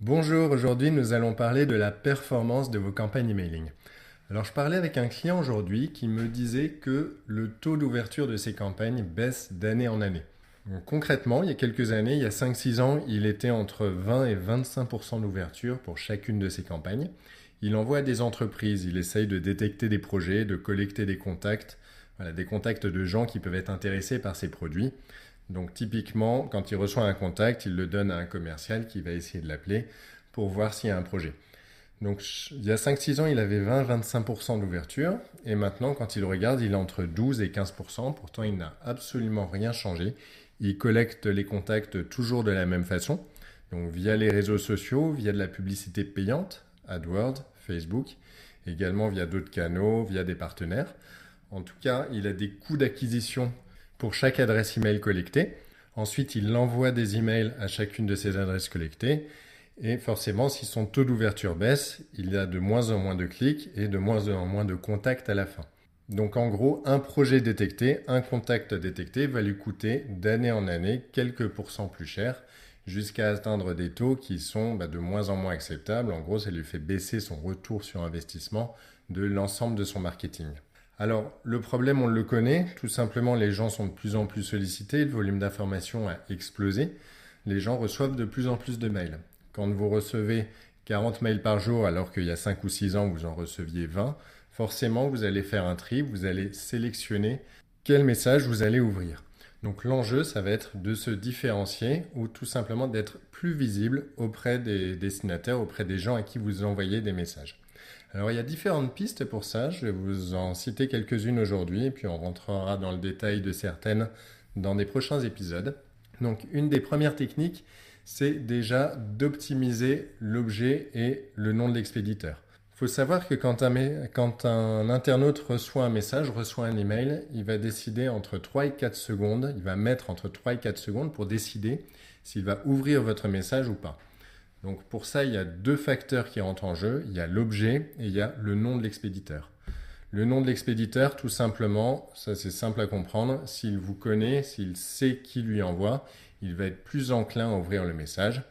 Bonjour, aujourd'hui nous allons parler de la performance de vos campagnes emailing. Alors je parlais avec un client aujourd'hui qui me disait que le taux d'ouverture de ses campagnes baisse d'année en année. Donc, concrètement, il y a quelques années, il y a 5-6 ans, il était entre 20 et 25% d'ouverture pour chacune de ses campagnes. Il envoie à des entreprises, il essaye de détecter des projets, de collecter des contacts, des contacts de gens qui peuvent être intéressés par ses produits. Donc typiquement, quand il reçoit un contact, il le donne à un commercial qui va essayer de l'appeler pour voir s'il y a un projet. Donc il y a 5-6 ans, il avait 20-25% d'ouverture et maintenant, quand il regarde, il est entre 12 et 15%. Pourtant, il n'a absolument rien changé. Il collecte les contacts toujours de la même façon, donc via les réseaux sociaux, via de la publicité payante, AdWords, Facebook, également via d'autres canaux, via des partenaires. En tout cas, il a des coûts d'acquisition pour chaque adresse email collectée. Ensuite, il envoie des emails à chacune de ces adresses collectées. Et forcément, si son taux d'ouverture baisse, il y a de moins en moins de clics et de moins en moins de contacts à la fin. Donc en gros, un projet détecté, un contact détecté va lui coûter d'année en année quelques pourcents plus cher jusqu'à atteindre des taux qui sont de moins en moins acceptables. En gros, ça lui fait baisser son retour sur investissement de l'ensemble de son marketing. Alors, le problème, on le connaît. Tout simplement, les gens sont de plus en plus sollicités. Le volume d'informations a explosé. Les gens reçoivent de plus en plus de mails. Quand vous recevez 40 mails par jour, alors qu'il y a 5 ou 6 ans, vous en receviez 20, forcément, vous allez faire un tri. Vous allez sélectionner quel message vous allez ouvrir. Donc, l'enjeu, ça va être de se différencier ou tout simplement d'être plus visible auprès des destinataires, auprès des gens à qui vous envoyez des messages. Alors il y a différentes pistes pour ça, je vais vous en citer quelques-unes aujourd'hui et puis on rentrera dans le détail de certaines dans des prochains épisodes. Donc une des premières techniques, c'est déjà d'optimiser l'objet et le nom de l'expéditeur. Il faut savoir que quand un internaute reçoit un message, reçoit un email, il va décider entre 3 et 4 secondes, il va mettre entre 3 et 4 secondes pour décider s'il va ouvrir votre message ou pas. Donc pour ça, il y a deux facteurs qui rentrent en jeu. Il y a l'objet et il y a le nom de l'expéditeur. Le nom de l'expéditeur, tout simplement, ça c'est simple à comprendre. S'il vous connaît, s'il sait qui lui envoie, il va être plus enclin à ouvrir le message.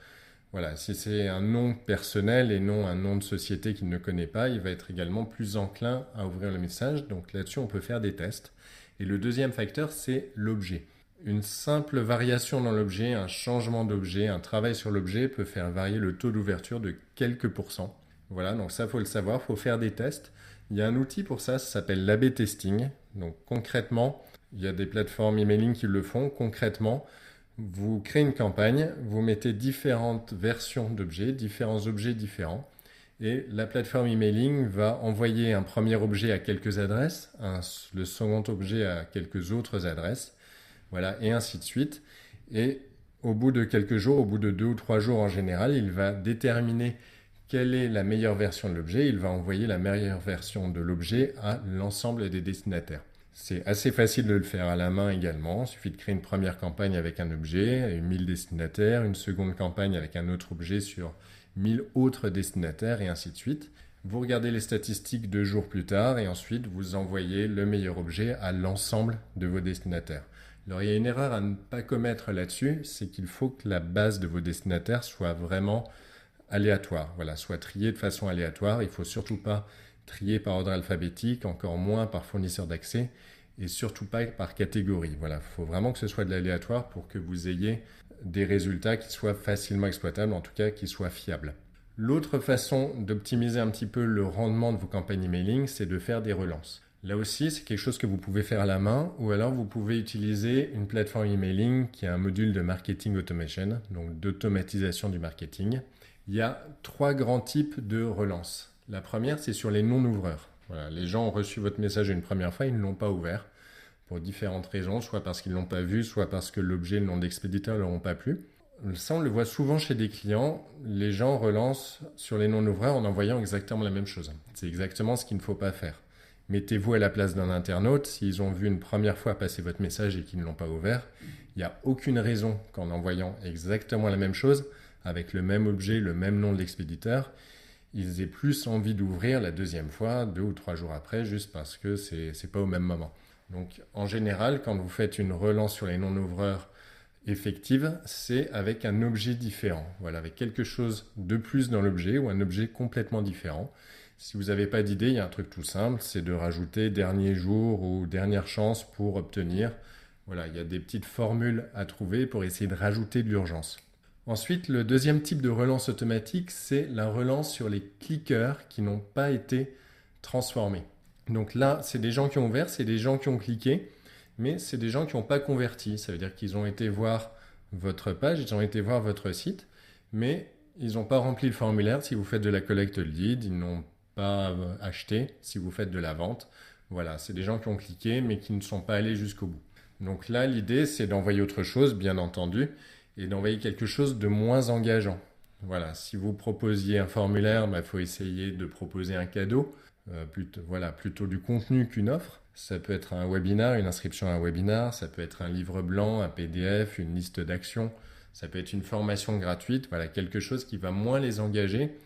Voilà, si c'est un nom personnel et non un nom de société qu'il ne connaît pas, il va être également plus enclin à ouvrir le message. Donc là-dessus, on peut faire des tests. Et le deuxième facteur, c'est l'objet. Une simple variation dans l'objet, un changement d'objet, un travail sur l'objet peut faire varier le taux d'ouverture de quelques pourcents. Voilà, donc ça, il faut le savoir, il faut faire des tests. Il y a un outil pour ça s'appelle l'A/B testing. Donc concrètement, il y a des plateformes emailing qui le font. Concrètement, vous créez une campagne, vous mettez différentes versions d'objets, différents objets différents. Et la plateforme emailing va envoyer un premier objet à quelques adresses, le second objet à quelques autres adresses. Voilà, et ainsi de suite. Et au bout de quelques jours, au bout de 2 ou 3 jours en général, il va déterminer quelle est la meilleure version de l'objet. Il va envoyer la meilleure version de l'objet à l'ensemble des destinataires. C'est assez facile de le faire à la main également. Il suffit de créer une première campagne avec un objet, 1000 destinataires, une seconde campagne avec un autre objet sur 1000 autres destinataires, et ainsi de suite. Vous regardez les statistiques 2 jours plus tard et ensuite vous envoyez le meilleur objet à l'ensemble de vos destinataires. Alors il y a une erreur à ne pas commettre là-dessus, c'est qu'il faut que la base de vos destinataires soit vraiment aléatoire, soit triée de façon aléatoire. Il ne faut surtout pas trier par ordre alphabétique, encore moins par fournisseur d'accès et surtout pas par catégorie. Il faut vraiment que ce soit de l'aléatoire pour que vous ayez des résultats qui soient facilement exploitables, en tout cas qui soient fiables. L'autre façon d'optimiser un petit peu le rendement de vos campagnes emailing, c'est de faire des relances. Là aussi, c'est quelque chose que vous pouvez faire à la main ou alors vous pouvez utiliser une plateforme emailing qui a un module de marketing automation, donc d'automatisation du marketing. Il y a 3 grands types de relances. La première, c'est sur les non-ouvreurs. Les gens ont reçu votre message une première fois, ils ne l'ont pas ouvert pour différentes raisons, soit parce qu'ils ne l'ont pas vu, soit parce que l'objet et le nom d'expéditeur ne leur ont pas plu. Ça, on le voit souvent chez des clients. Les gens relancent sur les non-ouvreurs en envoyant exactement la même chose. C'est exactement ce qu'il ne faut pas faire. Mettez-vous à la place d'un internaute. S'ils ont vu une première fois passer votre message et qu'ils ne l'ont pas ouvert, il n'y a aucune raison qu'en envoyant exactement la même chose, avec le même objet, le même nom de l'expéditeur, ils aient plus envie d'ouvrir la deuxième fois, 2 ou 3 jours après, juste parce que c'est pas au même moment. Donc en général, quand vous faites une relance sur les non-ouvreurs, effective, c'est avec un objet différent. Voilà, avec quelque chose de plus dans l'objet ou un objet complètement différent. Si vous n'avez pas d'idée, il y a un truc tout simple, c'est de rajouter dernier jour ou dernière chance pour obtenir. Voilà, il y a des petites formules à trouver pour essayer de rajouter de l'urgence. Ensuite, le deuxième type de relance automatique, c'est la relance sur les cliqueurs qui n'ont pas été transformés. Donc là, c'est des gens qui ont ouvert, c'est des gens qui ont cliqué, mais c'est des gens qui n'ont pas converti. Ça veut dire qu'ils ont été voir votre page, ils ont été voir votre site, mais ils n'ont pas rempli le formulaire si vous faites de la collecte de lead, ils n'ont pas acheté si vous faites de la vente. Voilà, c'est des gens qui ont cliqué, mais qui ne sont pas allés jusqu'au bout. Donc là, l'idée, c'est d'envoyer autre chose, bien entendu, et d'envoyer quelque chose de moins engageant. Voilà, si vous proposiez un formulaire, il faut essayer de proposer un cadeau, plutôt du contenu qu'une offre. Ça peut être un webinar, une inscription à un webinar, ça peut être un livre blanc, un PDF, une liste d'actions, ça peut être une formation gratuite, voilà, quelque chose qui va moins les engager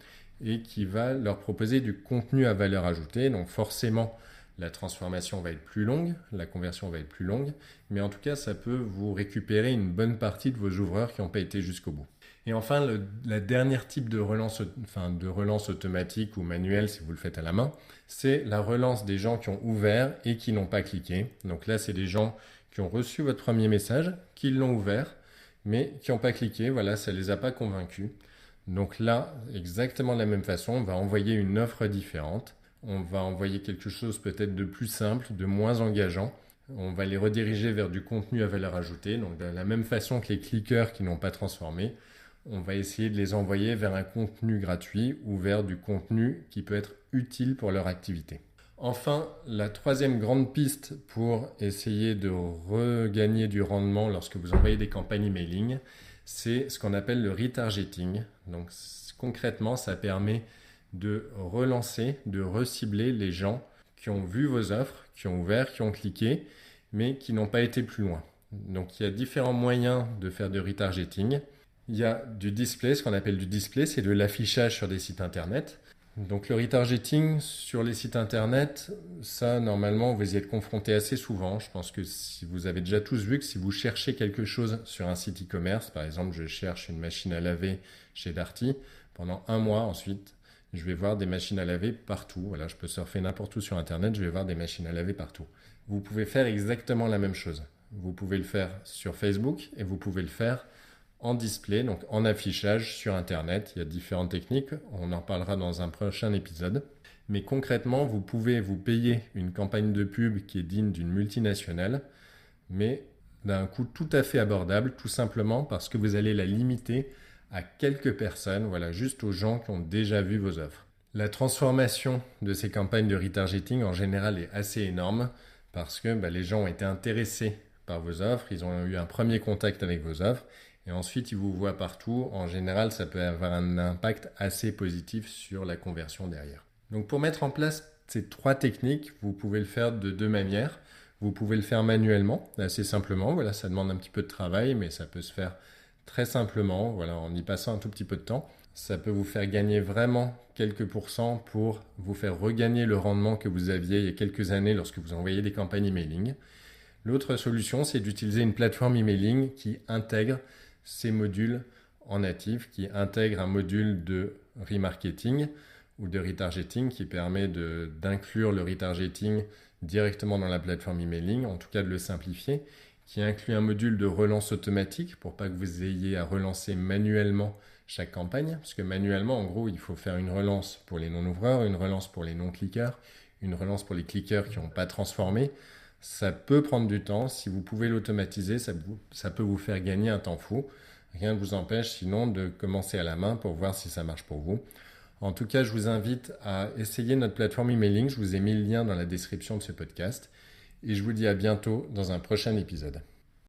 et qui va leur proposer du contenu à valeur ajoutée. Donc forcément, la transformation va être plus longue, la conversion va être plus longue, mais en tout cas, ça peut vous récupérer une bonne partie de vos ouvreurs qui n'ont pas été jusqu'au bout. Et enfin, la dernière type de relance automatique ou manuelle, si vous le faites à la main, c'est la relance des gens qui ont ouvert et qui n'ont pas cliqué. Donc là, c'est des gens qui ont reçu votre premier message, qui l'ont ouvert, mais qui n'ont pas cliqué. Voilà, ça ne les a pas convaincus. Donc là, exactement de la même façon, on va envoyer une offre différente. On va envoyer quelque chose peut-être de plus simple, de moins engageant. On va les rediriger vers du contenu à valeur ajoutée. Donc de la même façon que les cliqueurs qui n'ont pas transformé, on va essayer de les envoyer vers un contenu gratuit ou vers du contenu qui peut être utile pour leur activité. Enfin, la troisième grande piste pour essayer de regagner du rendement lorsque vous envoyez des campagnes emailing, c'est ce qu'on appelle le retargeting. Donc concrètement, ça permet de relancer, de recibler les gens qui ont vu vos offres, qui ont ouvert, qui ont cliqué, mais qui n'ont pas été plus loin. Donc il y a différents moyens de faire du retargeting. Il y a du display, ce qu'on appelle du display, c'est de l'affichage sur des sites internet. Donc le retargeting sur les sites internet, ça normalement vous y êtes confronté assez souvent. Je pense que si vous avez déjà tous vu que si vous cherchez quelque chose sur un site e-commerce, par exemple je cherche une machine à laver chez Darty, pendant un mois ensuite, je vais voir des machines à laver partout. Voilà, je peux surfer n'importe où sur internet, je vais voir des machines à laver partout. Vous pouvez faire exactement la même chose. Vous pouvez le faire sur Facebook et vous pouvez le faire en display, donc en affichage sur Internet. Il y a différentes techniques, on en parlera dans un prochain épisode. Mais concrètement, vous pouvez vous payer une campagne de pub qui est digne d'une multinationale, mais d'un coût tout à fait abordable, tout simplement parce que vous allez la limiter à quelques personnes, voilà, juste aux gens qui ont déjà vu vos offres. La transformation de ces campagnes de retargeting en général est assez énorme parce que les gens ont été intéressés par vos offres, ils ont eu un premier contact avec vos offres et ensuite ils vous voient partout. En général, ça peut avoir un impact assez positif sur la conversion derrière. Donc pour mettre en place ces trois techniques, vous pouvez le faire de deux manières. Vous pouvez le faire manuellement, assez simplement. Voilà, ça demande un petit peu de travail, mais ça peut se faire très simplement, voilà, en y passant un tout petit peu de temps. Ça peut vous faire gagner vraiment quelques pourcents pour vous faire regagner le rendement que vous aviez il y a quelques années lorsque vous envoyez des campagnes emailing. L'autre solution, c'est d'utiliser une plateforme emailing qui intègre ces modules en natif, qui intègre un module de remarketing ou de retargeting qui permet d'inclure le retargeting directement dans la plateforme emailing, en tout cas de le simplifier, qui inclut un module de relance automatique pour pas que vous ayez à relancer manuellement chaque campagne, parce que manuellement, en gros, il faut faire une relance pour les non-ouvreurs, une relance pour les non-cliqueurs, une relance pour les cliqueurs qui n'ont pas transformé. Ça peut prendre du temps. Si vous pouvez l'automatiser, ça peut vous faire gagner un temps fou. Rien ne vous empêche sinon de commencer à la main pour voir si ça marche pour vous. En tout cas, je vous invite à essayer notre plateforme emailing. Je vous ai mis le lien dans la description de ce podcast. Et je vous dis à bientôt dans un prochain épisode.